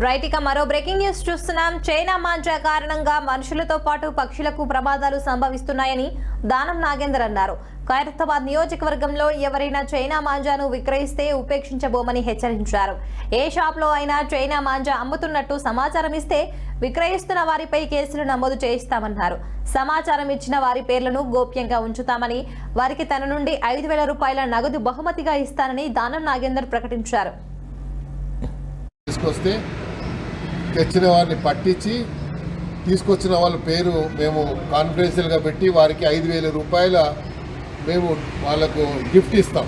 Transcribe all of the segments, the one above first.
Right, ఇక మరో breaking news చూస్తున్నాం. చైనా మాంజా కారణంగా మనుషులతో పాటు పక్షులకు ప్రమాదాలు సంభవిస్తున్నాయని దానం నాగేందర్ అన్నారు. ఖైరతాబాద్ నియోజకవర్గంలో ఎవరైనా చైనా మాంజాను విక్రయిస్తే ఉపేక్షించబోమని హెచ్చరించారు. ఏ షాప్లో అయినా చైనా మాంజా అమ్ముతున్నట్టు సమాచారం ఇస్తే విక్రయిస్తున్న వారిపై కేసులు నమోదు చేయిస్తామన్నారు. సమాచారం ఇచ్చిన వారి పేర్లను గోప్యంగా ఉంచుతామని, వారికి తన నుండి 5,000 రూపాయల నగదు బహుమతిగా ఇస్తానని దానం నాగేందర్ ప్రకటించారు. తీసుకొస్తే తెచ్చిన వారిని పట్టించి తీసుకొచ్చిన వాళ్ళ పేరు మేము కాన్ఫిడెన్షియల్గా పెట్టి వారికి 5,000 రూపాయల మేము వాళ్ళకు గిఫ్ట్ ఇస్తాం.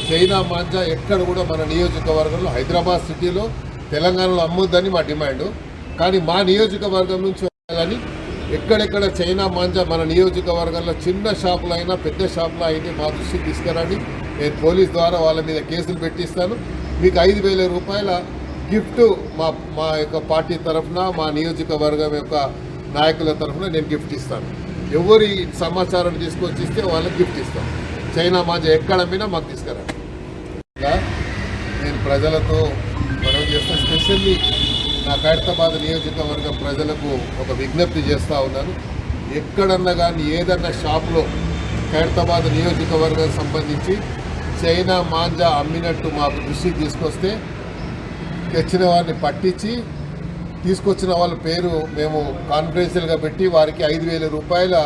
చైనా మాంజా ఎక్కడ కూడా మన నియోజకవర్గంలో, హైదరాబాద్ సిటీలో, తెలంగాణలో అమ్మొద్దని మా డిమాండ్. కానీ మా నియోజకవర్గం నుంచి వెళ్ళాలని ఎక్కడెక్కడ చైనా మాంజా మన నియోజకవర్గంలో చిన్న షాపులు అయినా పెద్ద షాపులు అయినా మా దృష్టికి తీసుకురండి. నేను పోలీస్ ద్వారా వాళ్ళ మీద కేసులు పెట్టిస్తాను. మీకు 5,000 రూపాయల గిఫ్ట్ మా యొక్క పార్టీ తరఫున, మా నియోజకవర్గం యొక్క నాయకుల తరఫున నేను గిఫ్ట్ ఇస్తాను. ఎవరి సమాచారం తీసుకొచ్చి ఇస్తే వాళ్ళకి గిఫ్ట్ ఇస్తాం. చైనా మాంజా ఎక్కడ అమ్మినా మాకు తీసుకురండి. ఇలా నేను ప్రజలతో మనం చేస్తాను. స్పెషల్లీ నా ఖైరతాబాద్ నియోజకవర్గం ప్రజలకు ఒక విజ్ఞప్తి చేస్తూ ఉన్నాను. ఎక్కడన్నా కానీ ఏదన్నా షాప్లో ఖైరతాబాద్ నియోజకవర్గం సంబంధించి చైనా మాంజా అమ్మినట్టు మాకు దృష్టికి తీసుకొస్తే తెచ్చిన వారిని పట్టించి తీసుకొచ్చిన వాళ్ళ పేరు మేము కాన్ఫిడెన్షియల్గా పెట్టి వారికి 5,000 రూపాయల